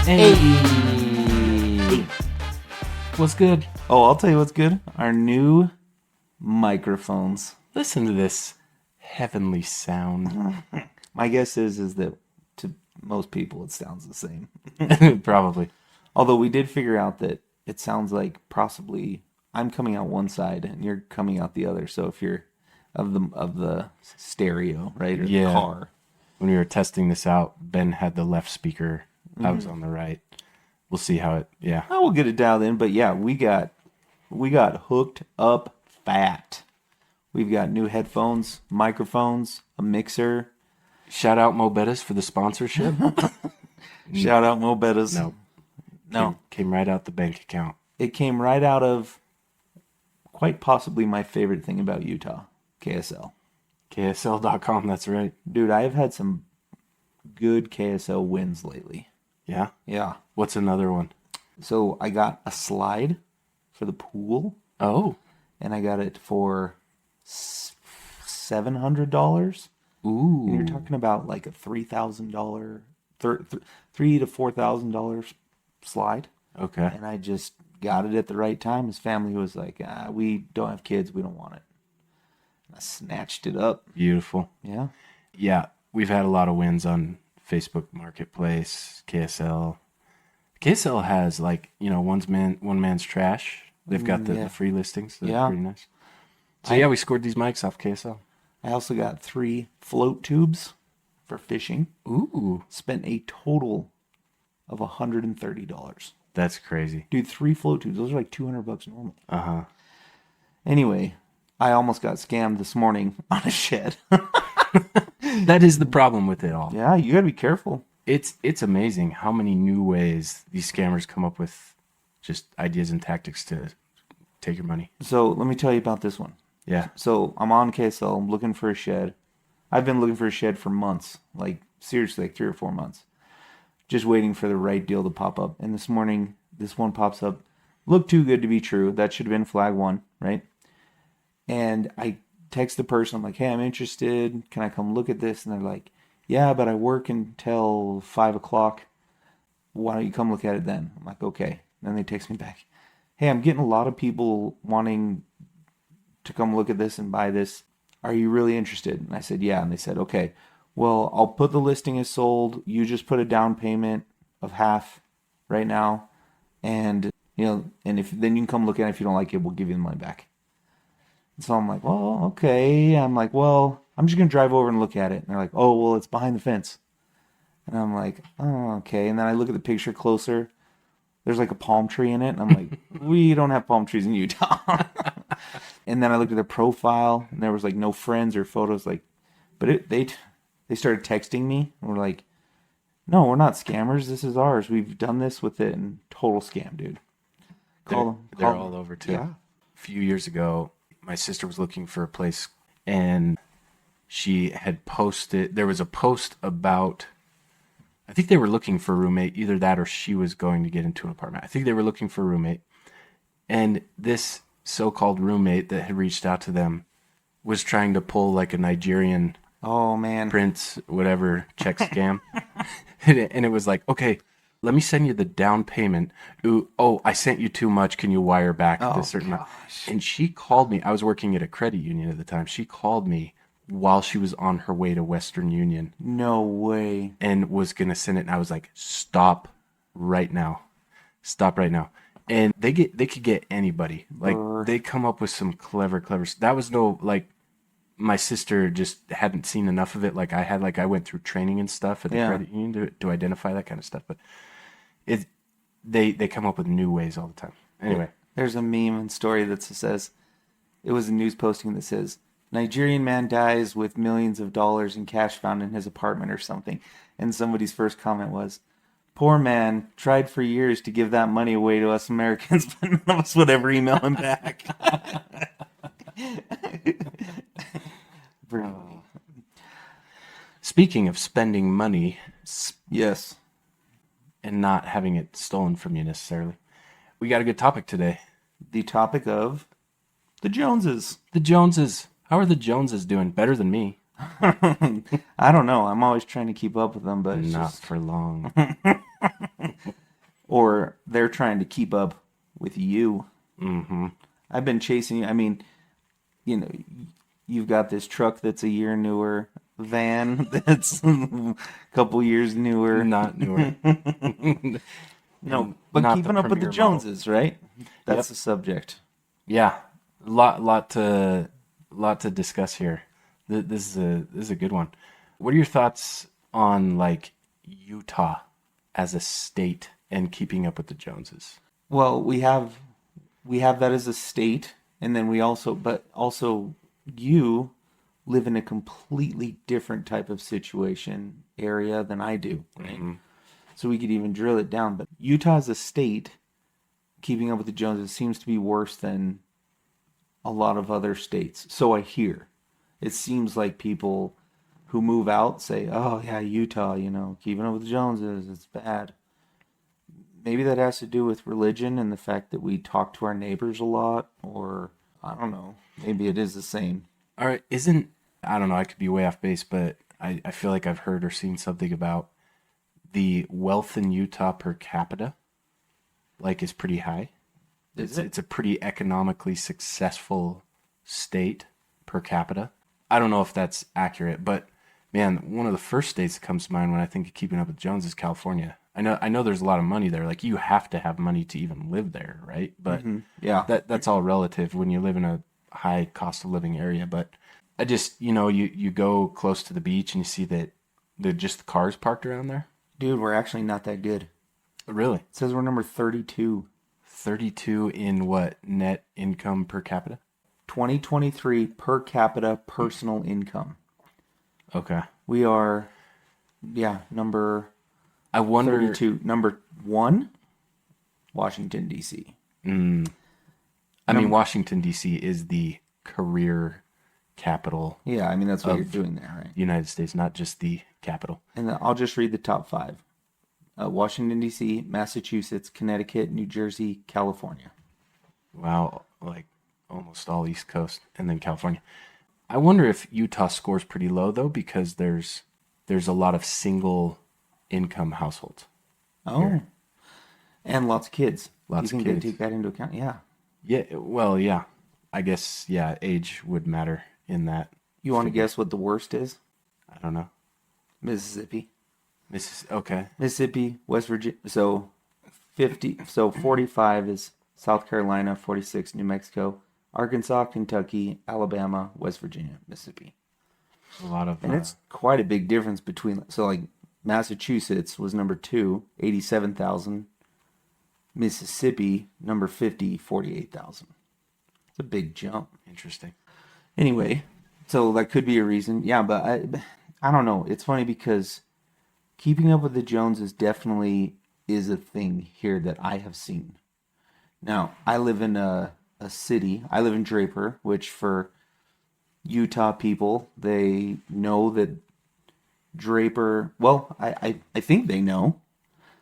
Hey. What's good? Oh, I'll tell you what's good. Our new microphones. Listen to this heavenly sound. My guess is that to most people it sounds the same. Probably. Although we did figure out that it sounds like possibly I'm coming out one side and you're coming out the other. So if you're of the stereo, right, or the Yeah. car. When we were testing this out, Ben had the left speaker. I was on the right. We'll see how it. Yeah. I will get it dialed in, but yeah, we got hooked up fat. We've got new headphones, microphones, a mixer. Shout out Mo Bettis for the sponsorship. Shout out Mo Bettas. No. Came right out the bank account. It came right out of quite possibly my favorite thing about Utah, KSL. KSL.com, that's right. Dude, I have had some good KSL wins lately. Yeah. Yeah. What's another one? So I got a slide for the pool, Oh. and I got it for $700. Ooh. And you're talking about like a $3,000, $3,000 to $4,000 slide. Okay. And I just got it at the right time. His family was like, we don't have kids. We don't want it. And I snatched it up. Beautiful. Yeah. Yeah. We've had a lot of wins on Facebook Marketplace, KSL. KSL has like, one man's trash. They've got the free listings. They're Yeah. pretty nice. So we scored these mics off KSL. I also got 3 float tubes for fishing. Ooh. Spent a total of $130. That's crazy. Dude, 3 float tubes. Those are like $200 normal. Uh-huh. Anyway, I almost got scammed this morning on a shed. That is the problem with it all. Yeah, you gotta be careful. It's amazing how many new ways these scammers come up with just ideas and tactics to take your money. So let me tell you about this one. Yeah. So I'm on KSL. I'm looking for a shed. I've been looking for a shed for months. Like, seriously, like 3 or 4 months. Just waiting for the right deal to pop up. And this morning, this one pops up. Looked too good to be true. That should have been flag 1, right? And I text the person. I'm like, hey, I'm interested. Can I come look at this? And they're like, yeah, but I work until 5 o'clock. Why don't you come look at it then? I'm like, okay. Then they text me back. Hey, I'm getting a lot of people wanting to come look at this and buy this. Are you really interested? And I said, yeah. And they said, okay, well, I'll put the listing as sold. You just put a down payment of half right now. And, and if then you can come look at it. If you don't like it, we'll give you the money back. And so I'm like, well, okay. I'm like, well, I'm just going to drive over and look at it. And they're like, oh, well, it's behind the fence. And I'm like, oh, okay. And then I look at the picture closer. There's like a palm tree in it. And I'm like, we don't have palm trees in Utah. And then I looked at their profile, and there was like no friends or photos. Like, but they started texting me, and we're like, no, we're not scammers. This is ours. We've done this with it, and total scam, dude. They're all over too. Yeah. A few years ago, my sister was looking for a place, and she had posted. There was a post about. I think they were looking for a roommate. Either that, or she was going to get into an apartment. I think they were looking for a roommate, and this so-called roommate that had reached out to them was trying to pull like a Nigerian prince whatever check scam. And it was like, okay, let me send you the down payment. Ooh, I sent you too much. Can you wire back this certain amount? And she called me. I was working at a credit union at the time. She called me while she was on her way to Western Union. No way. And was going to send it. And I was like, stop right now. Stop right now. And they could get anybody. Like, they come up with some clever. That was no, like, my sister just hadn't seen enough of it. Like I had, like I went through training and stuff at the credit union to identify that kind of stuff. But they come up with new ways all the time. Anyway. There's a meme and story that says, it was a news posting that says, Nigerian man dies with millions of dollars in cash found in his apartment or something. And somebody's first comment was, poor man, tried for years to give that money away to us Americans, but none of us would ever email him back. Speaking of spending money. Yes. And not having it stolen from you necessarily. We got a good topic today. The topic of the Joneses. The Joneses. How are the Joneses doing? Better than me. I don't know. I'm always trying to keep up with them, but it's not just... for long. or they're trying to keep up with you. Mm-hmm. I've been chasing you. I mean, you know, you've got this truck that's a year newer, van that's a couple years newer. Not newer. No, but Not the keeping up with the premier model. Joneses, right? That's Yep. the subject. Yeah, lot to discuss here. This is a good one. What are your thoughts on like Utah as a state and keeping up with the Joneses? Well, we have that as a state, and then but also you live in a completely different type of situation area than I do, right? So we could even drill it down. But Utah as a state, keeping up with the Joneses seems to be worse than a lot of other states. So I hear. It seems like people who move out say, "Oh yeah, Utah, keeping up with the Joneses, it's bad." Maybe that has to do with religion and the fact that we talk to our neighbors a lot, or I don't know. Maybe it is the same. All right, I don't know, I could be way off base, but I feel like I've heard or seen something about the wealth in Utah per capita, like is pretty high. Is it? It's a pretty economically successful state per capita. I don't know if that's accurate, but man, one of the first states that comes to mind when I think of keeping up with Jones is California. I know there's a lot of money there. Like you have to have money to even live there, right? But Yeah. that's all relative when you live in a high cost of living area. But I just, you go close to the beach and you see that just the cars parked around there. Dude, we're actually not that good. Really? It says we're number 32. 32 in what? Net income per capita? 2023 per capita personal income. Okay. We are, number I wonder. 32. Number 1, Washington, D.C. I mean, Washington, D.C. is the career capital Yeah, I mean, that's what you're doing there, right? United States, not just the capital. And then I'll just read the top 5. Washington, D.C., Massachusetts, Connecticut, New Jersey, California. Wow, like almost all East Coast, and then California. I wonder if Utah scores pretty low though, because there's a lot of single income households. Oh. And lots of kids. Lots you of think kids. they take that into account? Yeah. Yeah, well, yeah. I guess age would matter in that. You want to figure. guess what the worst is? I don't know. Mississippi. Okay. Mississippi, West Virginia. So 45 is South Carolina, 46 New Mexico, Arkansas, Kentucky, Alabama, West Virginia, Mississippi. A lot of And it's quite a big difference between, so like Massachusetts was number 2, 87,000. Mississippi, number 50, 48,000. It's a big jump. interesting. Anyway, so that could be a reason. Yeah, but I don't know. It's funny because keeping up with the Joneses definitely is a thing here that I have seen. Now, I live in a city. I live in Draper, which for Utah people, they know that Draper, well, I think they know.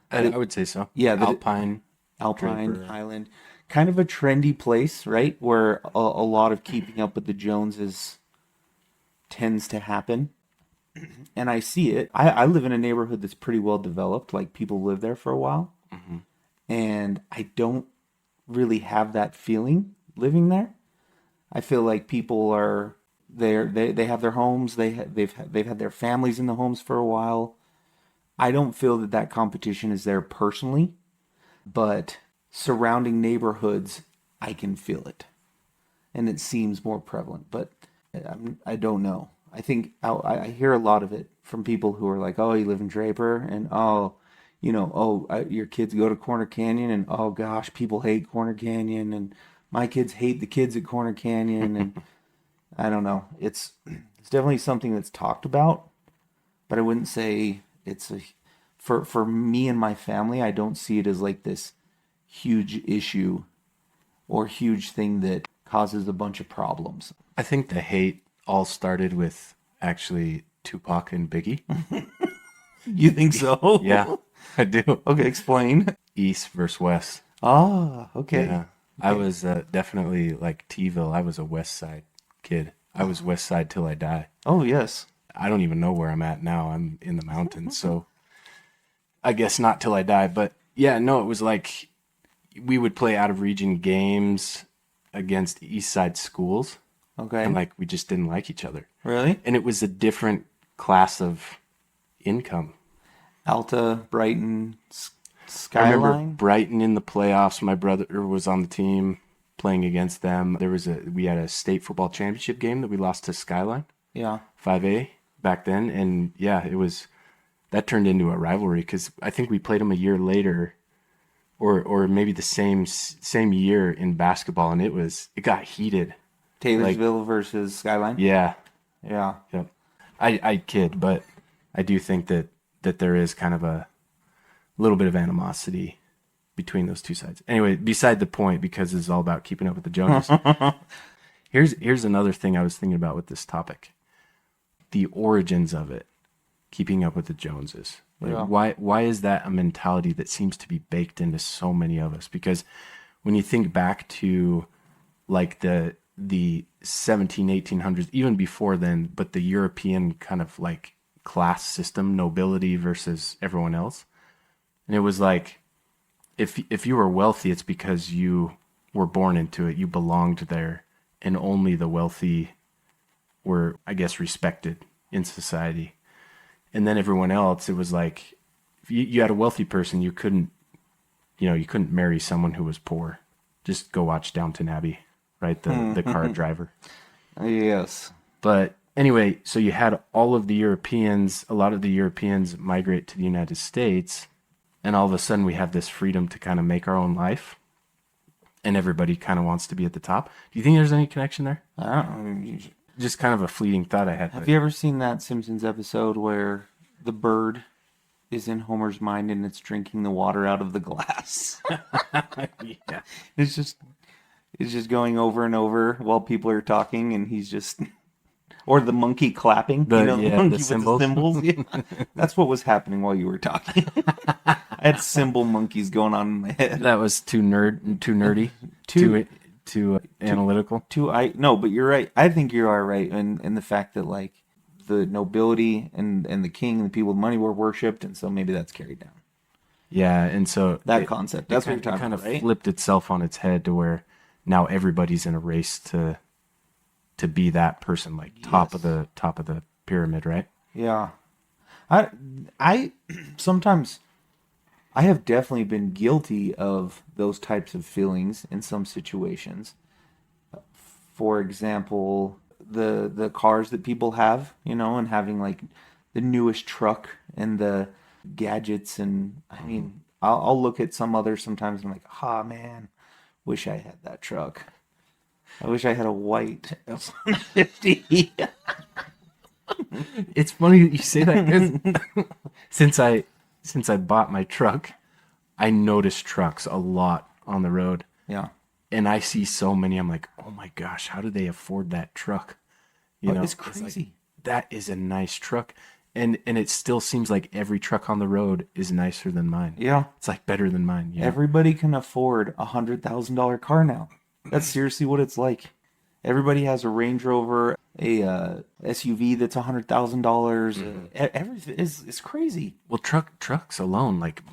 I would say so. Yeah, Alpine. Alpine, Draper. Highland, kind of a trendy place, right? Where a lot of keeping up with the Joneses tends to happen. And I see it. I live in a neighborhood that's pretty well developed. Like people live there for a while. And I don't really have that feeling living there. I feel like people are there. They have their homes. They've had their families in the homes for a while. I don't feel that competition is there personally, but surrounding neighborhoods, I can feel it, and it seems more prevalent. But I don't know. I think I hear a lot of it from people who are like, "Oh, you live in Draper," and your kids go to Corner Canyon, and oh gosh, people hate Corner Canyon, and my kids hate the kids at Corner Canyon, and I don't know. It's definitely something that's talked about, but I wouldn't say it's for me and my family. I don't see it as like this huge issue or huge thing that causes a bunch of problems. I think the hate all started with actually Tupac and Biggie. You think so? Yeah, I do. Okay, explain. East versus West. Ah, okay. Yeah. I was definitely like T-ville. I was a West Side kid. I was West Side till I die. Oh, yes. I don't even know where I'm at now. I'm in the mountains, so I guess not till I die. But Yeah, no, it was like we would play out of region games against East Side schools, Okay. and like we just didn't like each other. Really? And it was a different class of income. Alta, Brighton, I remember Skyline. Brighton in the playoffs. My brother was on the team playing against them. We had a state football championship game that we lost to Skyline Yeah. 5A back then, and yeah, that turned into a rivalry because I think we played them a year later, or maybe the same year in basketball, and it got heated. Taylorsville versus Skyline. Yeah, Yeah. yep. I kid, but I do think that there is kind of a little bit of animosity between those two sides. Anyway, beside the point, because it's all about keeping up with the Joneses. Here's another thing I was thinking about with this topic: the origins of it, keeping up with the Joneses. Like, Yeah. why is that a mentality that seems to be baked into so many of us? Because when you think back to like the 1800s, even before then, but the European kind of like class system, nobility versus everyone else. And it was like if you were wealthy, it's because you were born into it, you belonged there, and only the wealthy were, I guess, respected in society. And then everyone else, it was like if you had a wealthy person, you couldn't marry someone who was poor. Just go watch Downton Abbey, right? The car driver. Yes. But anyway, so you had all of the Europeans, a lot of the Europeans migrate to the United States, and all of a sudden we have this freedom to kind of make our own life, and everybody kind of wants to be at the top. Do you think there's any connection there? I don't know. Just kind of a fleeting thought I had. Have you ever seen that Simpsons episode where the bird is in Homer's mind and it's drinking the water out of the glass? Yeah. It's just going over and over while people are talking, and he's just, or the monkey clapping. The monkey with symbols. the symbols. Yeah. That's what was happening while you were talking. I had symbol monkeys going on in my head. That was too nerdy, too analytical. No, but you're right. I think you are right in the fact that like the nobility and the king and the people with money were worshipped, and so maybe that's carried down. Yeah, and so That concept. That's what you're talking kind about, of right? flipped itself on its head to where now everybody's in a race to be that person, like top of the pyramid, right? Yeah. I sometimes I have definitely been guilty of those types of feelings in some situations. For example, the cars that people have, and having like the newest truck and the gadgets, and I mean, I'll look at some others sometimes and I'm like, ah, man, wish I had that truck. I wish I had a white F-150. It's funny that you say that because since I bought my truck, I notice trucks a lot on the road, Yeah. and I see so many. I'm like, oh my gosh, how do they afford that truck? It's like, crazy. that is a nice truck, and it still seems like every truck on the road is nicer than mine. Yeah. It's like better than mine. Yeah. Everybody can afford $100,000 car now. That's seriously what it's like. Everybody has a Range Rover, a SUV that's $100,000. Everything is crazy. Well, trucks alone, like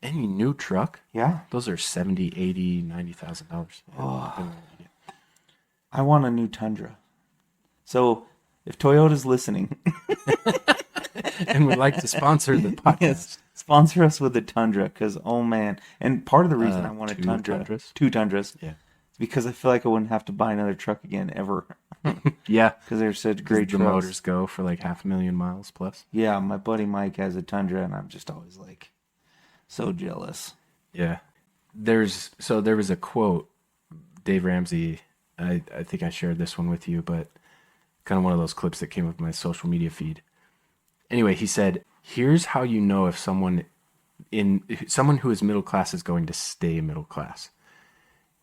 any new truck, Yeah. those are $70, $80, $90,000. I want a new Tundra. So if Toyota's listening, And would like to sponsor the podcast. yes, sponsor us with a Tundra, because oh man. And part of the reason I want a two Tundra, Tundras? 2 Tundras, Yeah. is because I feel like I wouldn't have to buy another truck again ever, Yeah. because they're such great The trucks. motors go for like 500,000 miles plus. Yeah, my buddy Mike has a Tundra, and I'm just always like so jealous. Yeah. There was a quote, Dave Ramsey, I think I shared this one with you, but kind of one of those clips that came up in my social media feed. Anyway, he said, here's how you know if someone who is middle class is going to stay middle class,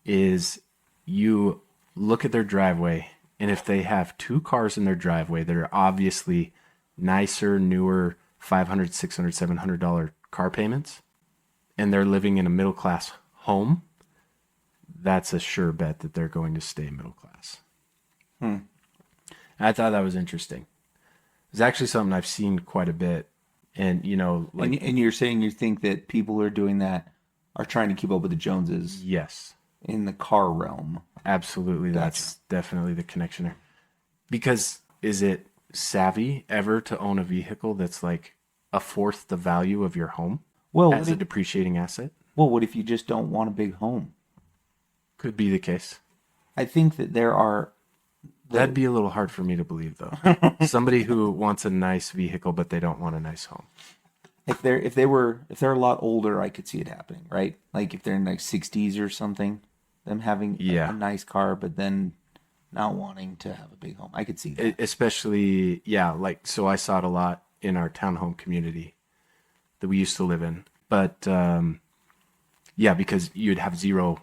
is you look at their driveway, and if they have 2 cars in their driveway that are obviously nicer, newer, $500, $600, $700 car payments, and they're living in a middle class home, that's a sure bet that they're going to stay middle class. I thought that was interesting. It's actually something I've seen quite a bit, and like And you're saying you think that people are doing that are trying to keep up with the Joneses Yes, in the car realm. absolutely. That's definitely the connection there. Because is it savvy ever to own a vehicle that's like a fourth the value of your home Well, as a depreciating asset? what if you just don't want a big home? Could be the case. I think that there are That'd be a little hard for me to believe, though. Somebody who wants a nice vehicle, but they don't want a nice home. if they're a lot older, I could see it happening, right? Like if they're in like 60s or something, them having Yeah. a nice car, but then not wanting to have a big home. I could see that. Especially, yeah, like, so I saw it a lot in our townhome community that we used to live in. But, yeah, because you'd have zero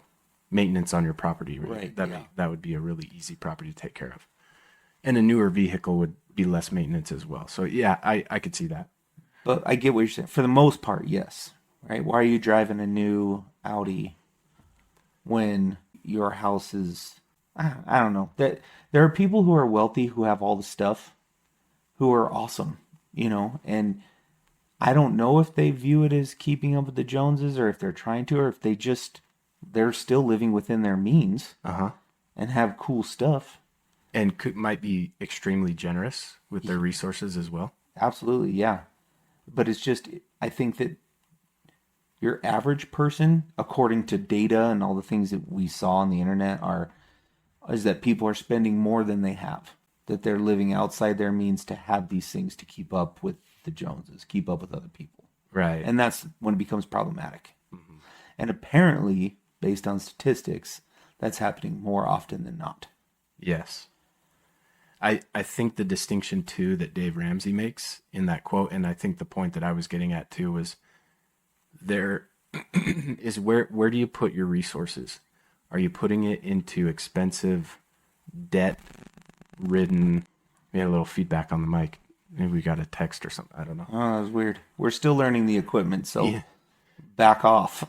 maintenance on your property. Right, That would be a really easy property to take care of. And a newer vehicle would be less maintenance as well. So, yeah, I could see that. But I get what you're saying. For the most part, yes. Right? Why are you driving a new Audi when your house is I don't know. There are people who are wealthy who have all the stuff who are awesome, and I don't know if they view it as keeping up with the Joneses or if they're trying to or if they're still living within their means Uh-huh. and have cool stuff. And might be extremely generous with their resources as well. Absolutely, yeah. But it's just, I think that your average person, according to data and all the things that we saw on the internet, is that people are spending more than they have. That they're living outside their means to have these things to keep up with the Joneses, keep up with other people. Right. And that's when it becomes problematic. Mm-hmm. And apparently, based on statistics, that's happening more often than not. Yes. I think the distinction too that Dave Ramsey makes in that quote, and I think the point that I was getting at too was there is where do you put your resources? Are you putting it into expensive, debt-ridden? We had a little feedback on the mic. Maybe we got a text or something. I don't know. Oh, that was weird. We're still learning the equipment, so back off.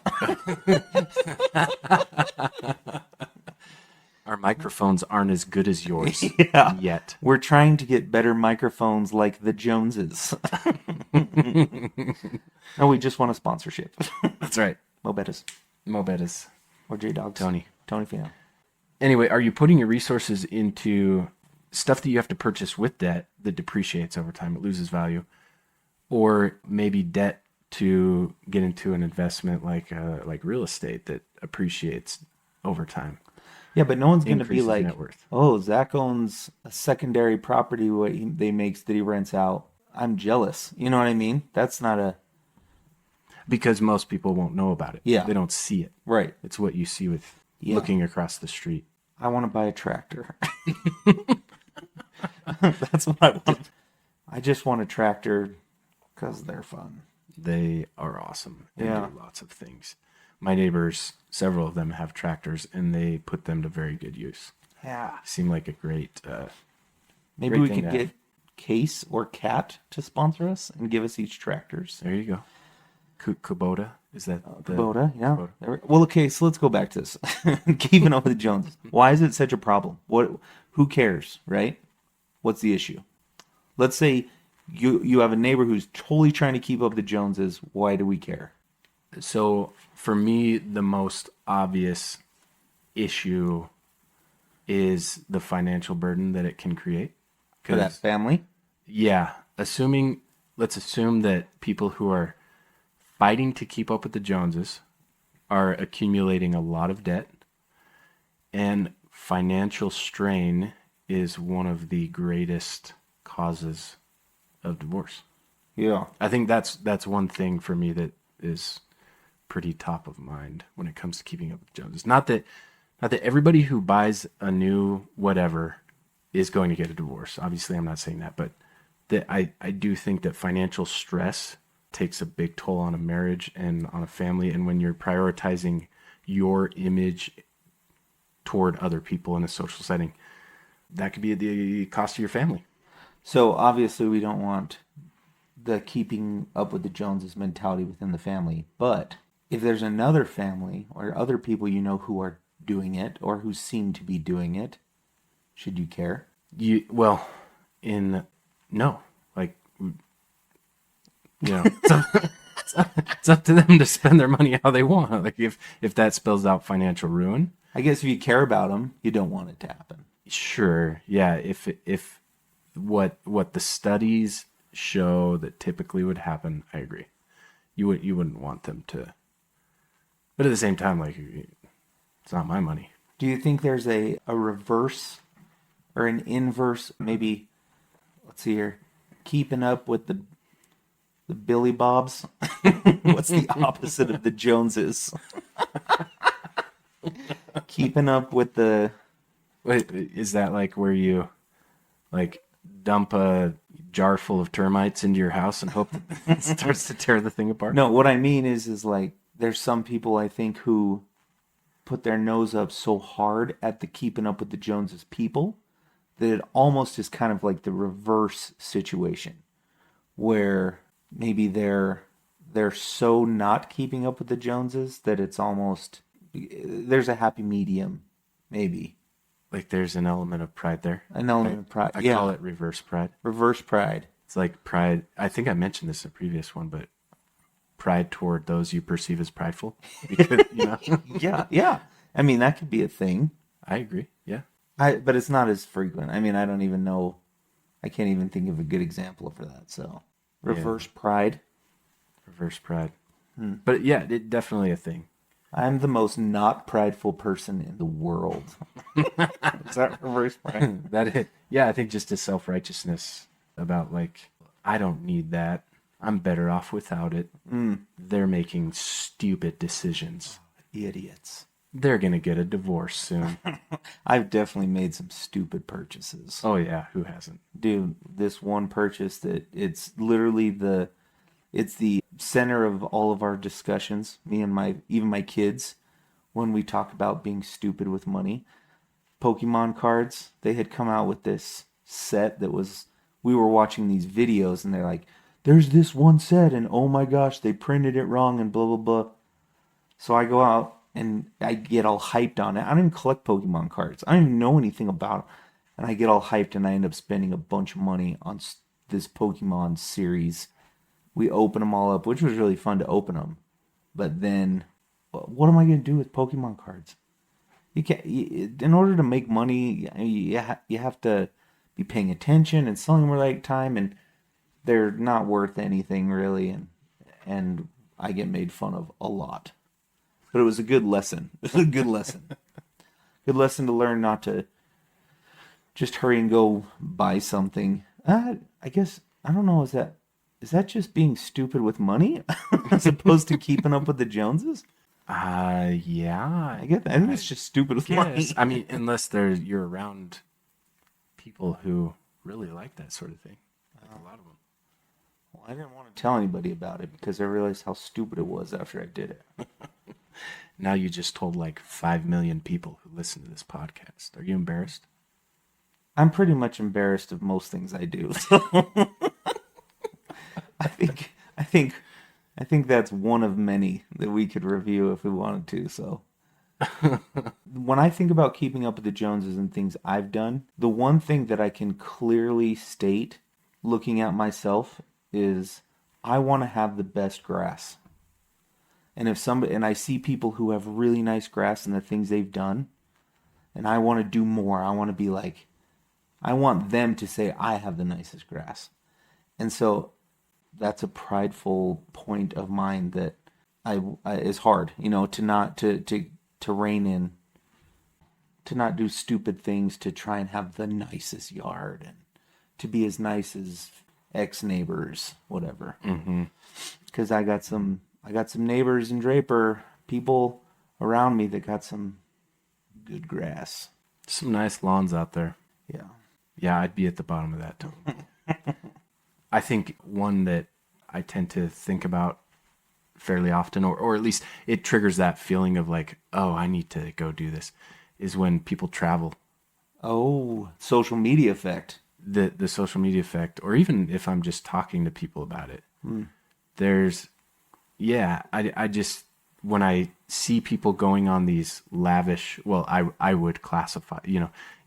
Our microphones aren't as good as yours Yeah. yet. We're trying to get better microphones like the Joneses. No, we just want a sponsorship. That's right. Mo Bettis Mo Bettis. or J Dogs. Tony Fino. Anyway, are you putting your resources into stuff that you have to purchase with debt that depreciates over time, it loses value, or maybe debt to get into an investment like real estate that appreciates over time? Yeah, but no one's going to be Increases like, net worth. oh, Zach owns a secondary property they makes that he rents out. I'm jealous. You know what I mean? That's not a... Because most people won't know about it. Yeah. They don't see it. Right. It's what you see with Yeah. looking across the street. I want to buy a tractor. That's what I want. I just want a tractor because they're fun. They are awesome and Yeah. do lots of things. My neighbors, several of them have tractors, and they put them to very good use. Yeah. Seem like a great Maybe Great we thing could to get Case or Cat to sponsor us and give us each tractors. There you go. Kubota, is that the Kubota, yeah. Kubota? Well, okay, so let's go back to this. Keeping up with the Joneses. Why is it such a problem? Who cares, right? What's the issue? Let's say you have a neighbor who's totally trying to keep up with the Joneses. Why do we care? So for me, the most obvious issue is the financial burden that it can create. For that family? Yeah, let's assume that people who are fighting to keep up with the Joneses are accumulating a lot of debt, and financial strain is one of the greatest causes of divorce. Yeah. I think that's one thing for me that is pretty top of mind when it comes to keeping up with the Joneses. Not that everybody who buys a new whatever is going to get a divorce. Obviously, I'm not saying that, but that I do think that financial stress takes a big toll on a marriage and on a family. And when you're prioritizing your image toward other people in a social setting, that could be at the cost of your family. So obviously we don't want the keeping up with the Joneses mentality within the family. But if there's another family or other people who are doing it or who seem to be doing it, should you care? No, like, so, It's up to them to spend their money how they want. Like if that spells out financial ruin, I guess if you care about them, you don't want it to happen. sure, yeah. If what the studies show that typically would happen, I agree. You wouldn't want them to, but at the same time, like it's not my money. Do you think there's a reverse or an inverse, maybe, let's see here, keeping up with the Billy Bobs? What's the opposite of the Joneses? Keeping up with the, Wait, is that like where you like dump a jar full of termites into your house and hope that it starts to tear the thing apart? no, what I mean is like, there's some people I think who put their nose up so hard at the keeping up with the Joneses people that it almost is kind of like the reverse situation where maybe they're so not keeping up with the Joneses that it's almost there's a happy medium, maybe Like there's an element of pride there. an element of pride. I Yeah, call it reverse pride. reverse pride. It's like pride. I think I mentioned this in a previous one, but pride toward those you perceive as prideful. Because, Yeah, yeah. I mean that could be a thing. I agree. Yeah. But it's not as frequent. I mean, I don't even know. I can't even think of a good example for that. So, reverse pride. Reverse pride. But yeah, it definitely a thing. I'm the most not prideful person in the world. Is that reverse pride? Yeah, I think just a self righteousness about like, I don't need that. I'm better off without it. They're making stupid decisions. Idiots. They're gonna get a divorce soon. I've definitely made some stupid purchases. Oh yeah, who hasn't? Dude, this one purchase that it's literally it's the center of all of our discussions, me and even my kids, when we talk about being stupid with money. Pokemon cards, they had come out with this set that was, we were watching these videos and they're like, there's this one set and oh my gosh, they printed it wrong and blah, blah, blah. So I go out and I get all hyped on it. I don't even collect Pokemon cards. I don't even know anything about them. And I get all hyped and I end up spending a bunch of money on this Pokemon series. We open them all up, which was really fun to open them. But then, what am I going to do with Pokemon cards? You can't. In order to make money, you have to be paying attention and selling them at the right time, and they're not worth anything really. And I get made fun of a lot. But it was a good lesson. It was a good lesson. Good lesson to learn not to just hurry and go buy something. I guess, I don't know, is that just being stupid with money as opposed to keeping up with the Joneses? Yeah. I think it's just stupid with money. Yes. I mean, unless you're around people who really like that sort of thing. Like a lot of them. Well, I didn't want to tell anybody about it because I realized how stupid it was after I did it. Now you just told like 5 million people who listen to this podcast. Are you embarrassed? I'm pretty much embarrassed of most things I do. So I think that's one of many that we could review if we wanted to. So when I think about keeping up with the Joneses and things I've done, the one thing that I can clearly state looking at myself is I want to have the best grass. And and I see people who have really nice grass and the things they've done, and I want to do more. I want to be like, I want them to say I have the nicest grass. And so that's a prideful point of mine that I is hard, to not to rein in, to not do stupid things to try and have the nicest yard and to be as nice as ex neighbors, whatever. Because I got some neighbors in Draper, people around me that got some good grass. Some nice lawns out there. Yeah. Yeah, I'd be at the bottom of that too. I think one that I tend to think about fairly often, or at least it triggers that feeling of like, oh, I need to go do this, is when people travel. Oh, social media effect. The social media effect, or even if I'm just talking to people about it. I just, when I see people going on these lavish, well, I would classify,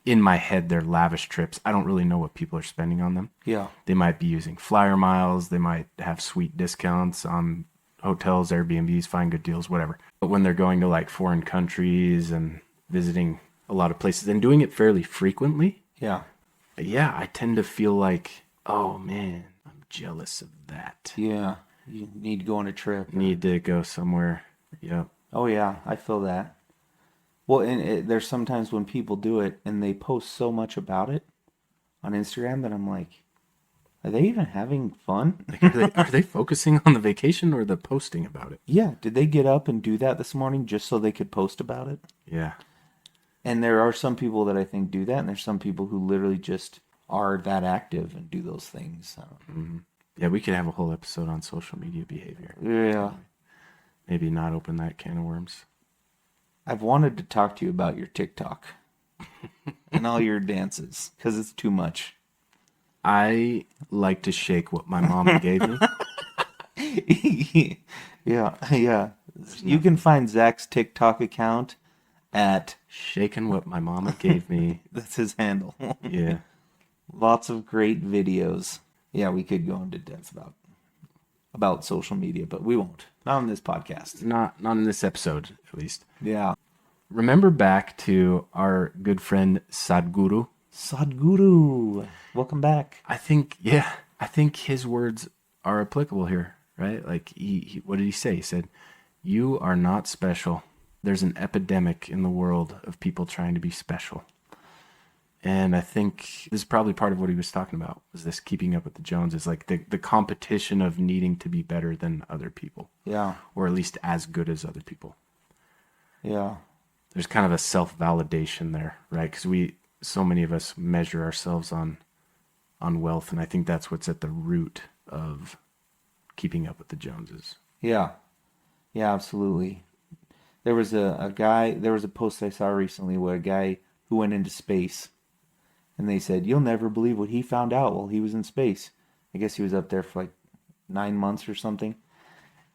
in my head, they're lavish trips. I don't really know what people are spending on them. Yeah. They might be using flyer miles. They might have sweet discounts on hotels, Airbnbs, find good deals, whatever. But when they're going to like foreign countries and visiting a lot of places and doing it fairly frequently, Yeah. yeah, I tend to feel like, oh man, I'm jealous of that. Yeah. You need to go on a trip. Need to go somewhere. Yep. Oh yeah, I feel that. Well, and there's sometimes when people do it and they post so much about it on Instagram that I'm like, are they even having fun? Like, are they focusing on the vacation or the posting about it? Yeah, did they get up and do that this morning just so they could post about it? Yeah. And there are some people that I think do that, and there's some people who literally just are that active and do those things. Yeah, we could have a whole episode on social media behavior. Yeah. Maybe not open that can of worms. I've wanted to talk to you about your TikTok and all your dances because it's too much. I like to shake what my mom gave me. Yeah. You can find Zach's TikTok account at, Shaking what my mama gave me. that's his handle. Yeah. Lots of great videos. Yeah, we could go into depth about social media, but we won't. Not on this podcast. Not in this episode, at least. Yeah. Remember back to our good friend Sadhguru? Sadhguru. Welcome back. I think his words are applicable here, right? Like he what did he say? He said, "You are not special. There's an epidemic in the world of people trying to be special." And I think this is probably part of what he was talking about, was this keeping up with the Joneses, like the competition of needing to be better than other people, Yeah. or at least as good as other people. Yeah. There's kind of a self-validation there, right? Because so many of us measure ourselves on wealth, and I think that's what's at the root of keeping up with the Joneses. Yeah. Yeah, absolutely. There was there was a post I saw recently where a guy who went into space, and they said, "You'll never believe what he found out while he was in space." I guess he was up there for like 9 months or something.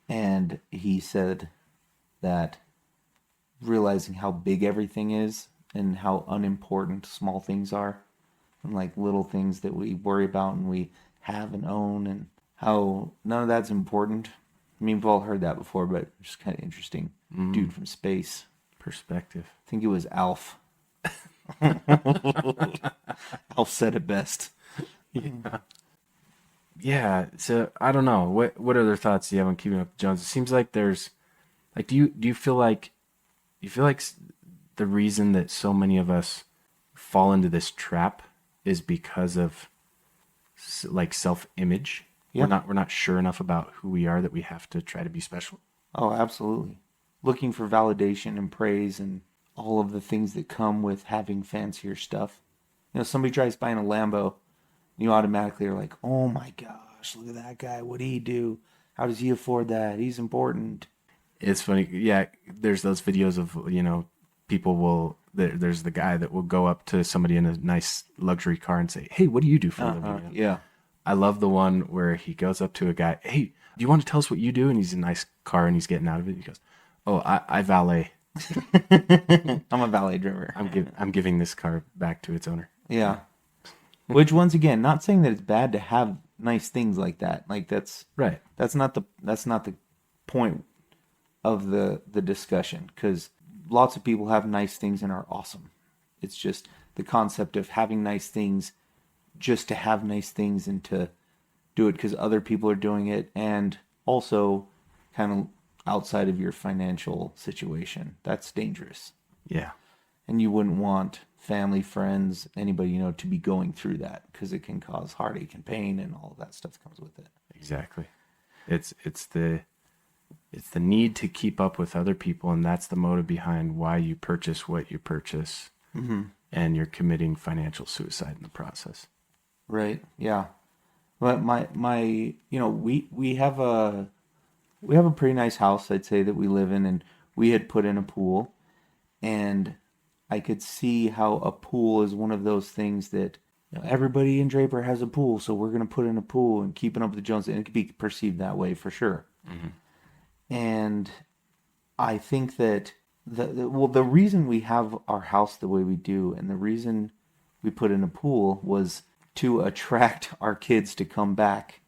And he said that realizing how big everything is and how unimportant small things are, and like little things that we worry about and we have and own, and how none of that's important. I mean, we've all heard that before, but it's just kind of interesting. Dude from space. Perspective. I think it was Alf. Alf said it best. Yeah. So I don't know. What other thoughts do you have on keeping up with the Joneses? It seems like there's, like, do you feel like the reason that so many of us fall into this trap is because of like self-image? Yeah. We're not sure enough about who we are that we have to try to be special. Oh, absolutely. Looking for validation and praise and all of the things that come with having fancier stuff. You know, somebody tries buying a Lambo, you automatically are like, "Oh my gosh, look at that guy. What'd he do? How does he afford that? He's important." It's funny. Yeah, there's those videos of, there's the guy that will go up to somebody in a nice luxury car and say, "Hey, what do you do for a living?" You know? Yeah. I love the one where he goes up to a guy, "Hey, do you want to tell us what you do?" And he's in a nice car and he's getting out of it. He goes, "Oh, I valet. I'm a valet driver. I'm giving this car back to its owner." Yeah. Which, once again, not saying that it's bad to have nice things like that. Like that's Right. not the point of the discussion, because lots of people have nice things and are awesome. It's just the concept of having nice things just to have nice things and to do it because other people are doing it, and also kind of outside of your financial situation. That's dangerous. Yeah. And you wouldn't want family, friends, anybody you know to be going through that, because it can cause heartache and pain and all of that stuff that comes with it. Exactly. It's the need to keep up with other people, and that's the motive behind why you purchase what you purchase, and you're committing financial suicide in the process. Right. Yeah. But we have a pretty nice house, I'd say, that we live in, and we had put in a pool, and I could see how a pool is one of those things that, everybody in Draper has a pool, so we're going to put in a pool and keeping up with the Joneses, and it could be perceived that way for sure. And I think that the reason we have our house the way we do, and the reason we put in a pool, was to attract our kids to come back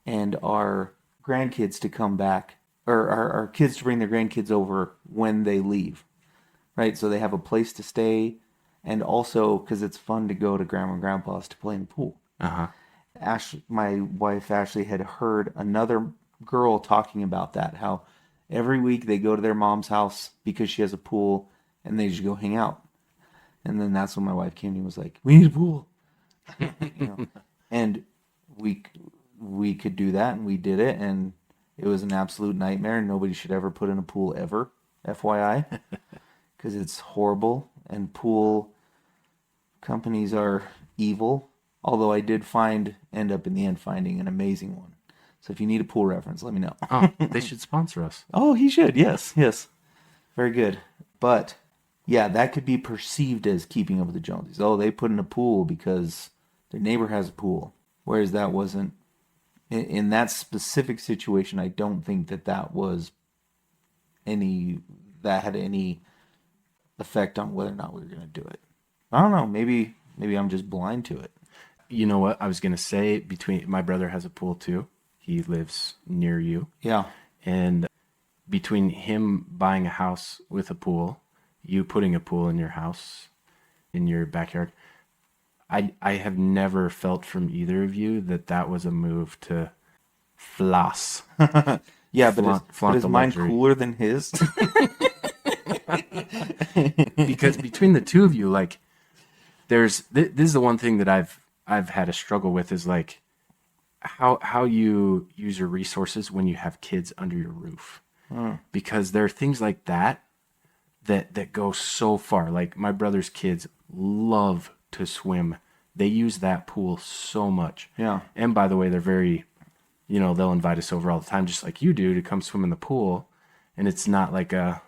and our grandkids to come back or our kids to bring their grandkids over when they leave, right? So they have a place to stay, and also because it's fun to go to grandma and grandpa's to play in the pool. Uh-huh. My wife Ashley had heard another girl talking about that, how every week they go to their mom's house because she has a pool and they just go hang out. And then that's when my wife came to me and was like, "We need a pool." You know? And we we could do that, and we did it, and it was an absolute nightmare. Nobody should ever put in a pool ever, FYI, because it's horrible, and pool companies are evil. Although I did end up in the end finding an amazing one. So if you need a pool reference, let me know. Oh, they should sponsor us. Oh, he should. Yes, yes. Very good. But yeah, that could be perceived as keeping up with the Joneses. Oh, they put in a pool because their neighbor has a pool. Whereas that wasn't, in that specific situation, I don't think that was that had any effect on whether or not we were going to do it. I don't know. Maybe I'm just blind to it. You know what? I was going to say, between my brother has a pool too. He lives near you. Yeah. And between him buying a house with a pool, you putting a pool in your house, in your backyard, I have never felt from either of you that was a move to floss. Yeah, Flaunt but is the mine luxury. cooler than his? Because between the two of you, like, this is the one thing that I've had a struggle with, is like how you use your resources when you have kids under your roof. Because there are things like that go so far. Like, my brother's kids love to swim. They use that pool so much. Yeah. And by the way, they're very, they'll invite us over all the time, just like you do, to come swim in the pool. And it's not like oh,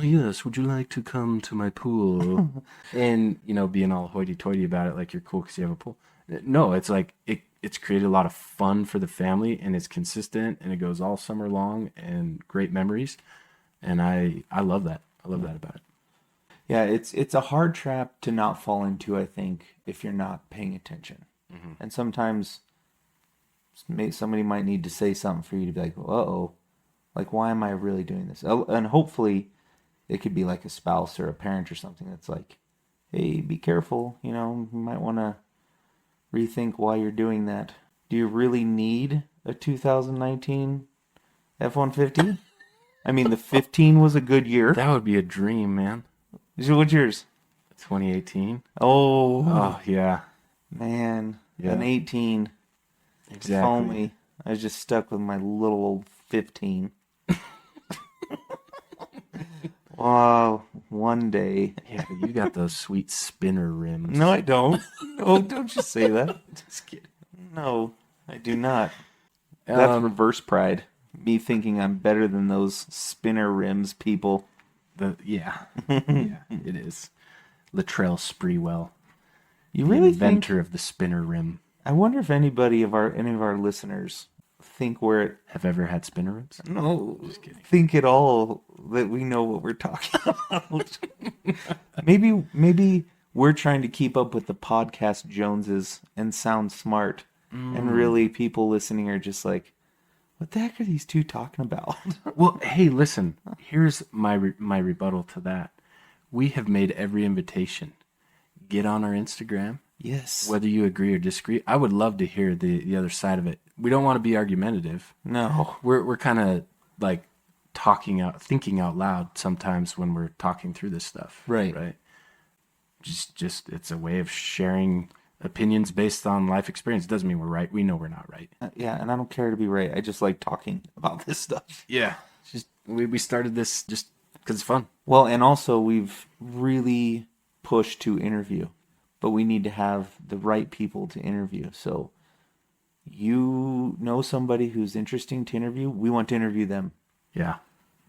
yes, would you like to come to my pool? And, being all hoity-toity about it, like you're cool because you have a pool. No, it's like it's created a lot of fun for the family, and it's consistent, and it goes all summer long, and great memories. And I love that. I love that about it. Yeah, it's a hard trap to not fall into, I think, if you're not paying attention. Mm-hmm. And sometimes somebody might need to say something for you to be like, "Uh-oh, like, why am I really doing this?" And hopefully it could be like a spouse or a parent or something that's like, "Hey, be careful, you might want to rethink why you're doing that. Do you really need a 2019 F-150? I mean, the 15 was a good year." That would be a dream, man. What's yours? 2018. Oh, Oh, yeah. man. Yeah. An 18. Exactly. If only I was just stuck with my little old 15. Wow, one day. Yeah, but you got those sweet spinner rims. No, I don't. No, don't you say that. Just kidding. No, I do not. That's Um, reverse pride. Me thinking I'm better than those spinner rims people. Yeah, it is. Latrell Sprewell, You the really think? inventor of the spinner rim. I wonder if any of our listeners think we're Have ever had spinner rims? no, Just kidding. think at all that we know what we're talking about. maybe we're trying to keep up with the podcast Joneses and sound smart, and really people listening are just like, "What the heck are these two talking about?" Well, hey, listen. Here's my rebuttal to that. We have made every invitation. Get on our Instagram. Yes. Whether you agree or disagree, I would love to hear the other side of it. We don't want to be argumentative. No. We're kind of like thinking out loud sometimes when we're talking through this stuff. Right. Just it's a way of sharing opinions based on life experience. It doesn't mean we're right. We know we're not right. Yeah, and I don't care to be right. I just like talking about this stuff. Yeah. Just we started this just because it's fun. Well, and also we've really pushed to interview, but we need to have the right people to interview. So you know somebody who's interesting to interview, we want to interview them. Yeah.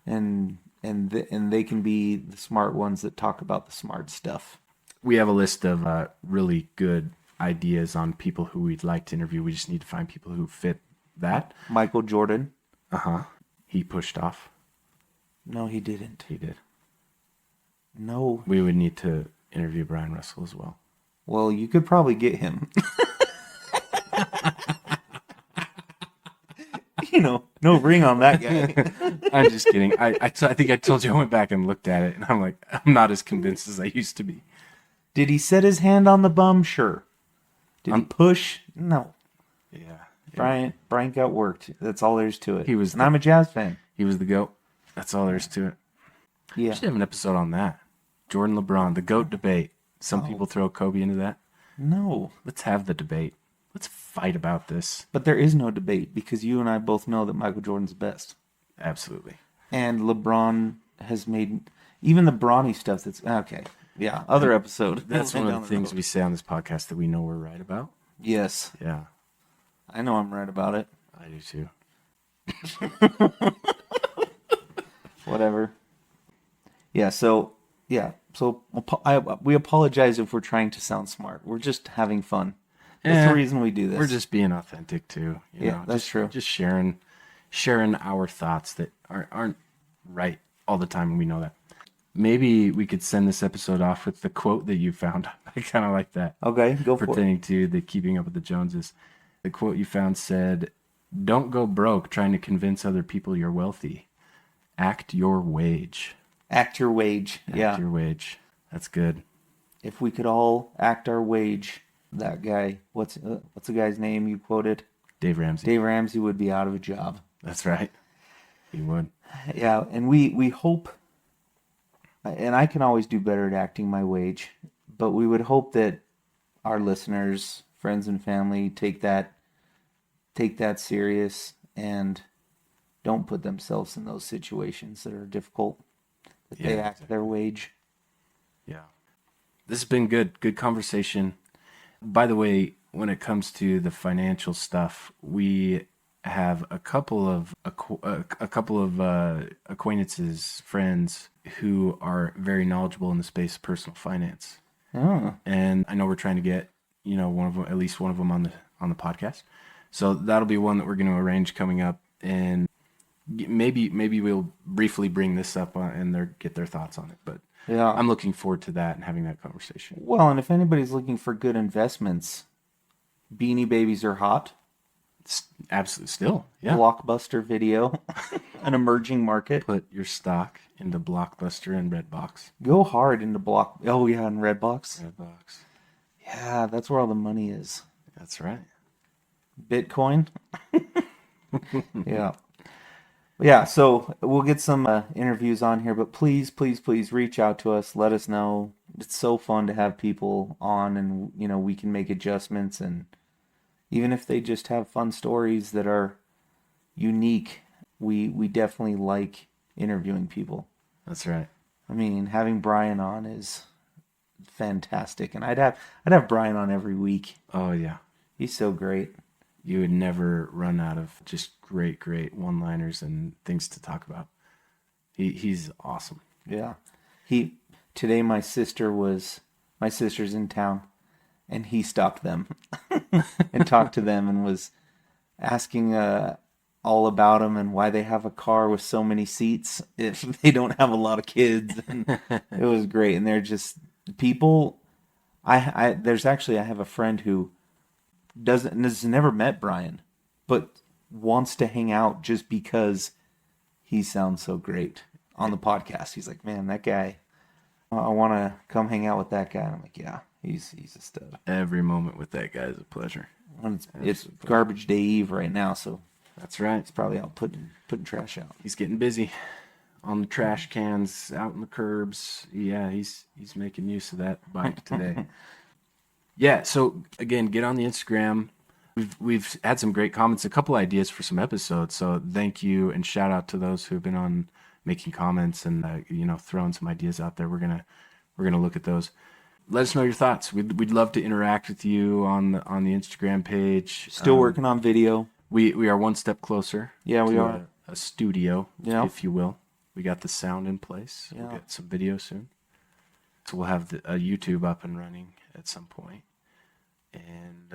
And they can be the smart ones that talk about the smart stuff. We have a list of really good ideas on people who we'd like to interview. We just need to find people who fit that. Michael Jordan. He pushed off. No, he didn't. He did. No. We would need to interview Brian Russell as well. Well, you could probably get him. no ring on that guy. I'm just kidding. I think I told you I went back and looked at it, and I'm like, I'm not as convinced as I used to be. Did he set his hand on the bum? Sure. Did he push? No. Yeah. Brian got worked. That's all there is to it. He was and I'm a Jazz fan. He was the GOAT. That's all there is to it. Yeah. We should have an episode on that. Jordan LeBron, the GOAT debate. Some people throw Kobe into that. No. Let's have the debate. Let's fight about this. But there is no debate because you and I both know that Michael Jordan's the best. Absolutely. And LeBron has made even the brawny stuff that's okay. Yeah, other episode. That's one of the things we say on this podcast that we know we're right about. Yes. Yeah. I know I'm right about it. I do too. Whatever. Yeah, so we apologize if we're trying to sound smart. We're just having fun. That's the reason we do this. We're just being authentic too. That's true. Just sharing our thoughts that aren't right all the time, and we know that. Maybe we could send this episode off with the quote that you found. I kind of like that. Okay, go for it. Pertaining to the Keeping Up with the Joneses. The quote you found said, "Don't go broke trying to convince other people you're wealthy. Act your wage." Act your wage. Act your wage. That's good. If we could all act our wage, that guy, what's the guy's name you quoted? Dave Ramsey. Dave Ramsey would be out of a job. That's right. He would. Yeah, and we hope, and I can always do better at acting my wage, but we would hope that our listeners, friends and family take that serious and don't put themselves in those situations that are difficult. That they act their wage. Yeah. This has been good. Good conversation. By the way, when it comes to the financial stuff, we have a couple of acquaintances, friends who are very knowledgeable in the space of personal finance. Oh. And I know we're trying to get, one of them, at least one of them on the podcast. So that'll be one that we're going to arrange coming up, and maybe we'll briefly bring this up and get their thoughts on it. But yeah, I'm looking forward to that and having that conversation. Well, and if anybody's looking for good investments, Beanie Babies are hot. Absolutely, still, yeah. Blockbuster Video, an emerging market. Put your stock into Blockbuster and Redbox. Go hard into Oh yeah, and Redbox. Redbox. Yeah, that's where all the money is. That's right. Bitcoin. Yeah. Yeah, so we'll get some interviews on here, but please reach out to us. Let us know. It's so fun to have people on, and we can make adjustments, and even if they just have fun stories that are unique, we definitely like interviewing people. That's right. I mean, having Brian on is fantastic, and I'd have Brian on every week. Oh yeah, he's so great. You would never run out of just great one-liners and things to talk about. He's awesome. Yeah. Today my sister's in town, and he stopped them and talked to them and was asking all about them and why they have a car with so many seats if they don't have a lot of kids. And it was great. And they're just people. I have a friend who has never met Brian, but wants to hang out just because he sounds so great on the podcast. He's like, man, that guy, I want to come hang out with that guy. And I'm like, yeah, he's a stud. Every moment with that guy is a pleasure. It's garbage day eve right now, so that's right. It's probably out putting trash out. He's getting busy on the trash cans, out in the curbs. Yeah, he's making use of that bike today. Yeah, so again, get on the Instagram. We've had some great comments, a couple ideas for some episodes. So thank you and shout out to those who have been on making comments and throwing some ideas out there. We're gonna look at those. Let us know your thoughts. We'd love to interact with you on the Instagram page. Still working on video. We are one step closer. Yeah, we are a studio, yeah, if you will. We got the sound in place. Yeah. We'll get some video soon. So we'll have a YouTube up and running at some point, and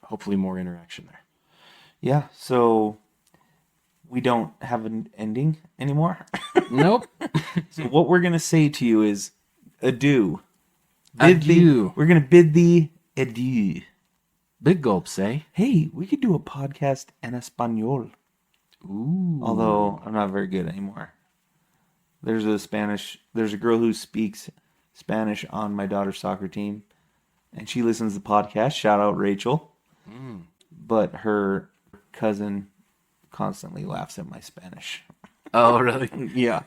hopefully more interaction there. Yeah, so we don't have an ending anymore. Nope. So what we're going to say to you is adieu. Adieu. We're going to bid thee adieu. Big gulps, eh? Hey, we could do a podcast en español. Ooh. Although I'm not very good anymore. There's a girl who speaks Spanish on my daughter's soccer team, and she listens to the podcast. Shout out Rachel. But her cousin constantly laughs at my Spanish. Oh, really? Yeah,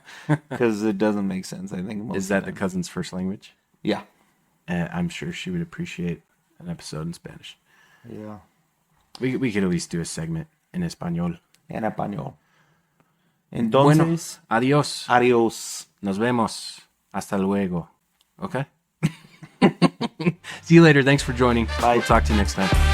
because it doesn't make sense. I think most Is of that the them. cousin's first language? Yeah. I'm sure she would appreciate an episode in Spanish. Yeah. We could at least do a segment in Español. En español. Bueno, Entonces, adiós. adiós. Nos vemos. Hasta luego. Okay? See you later. Thanks for joining. Bye. We'll talk to you next time.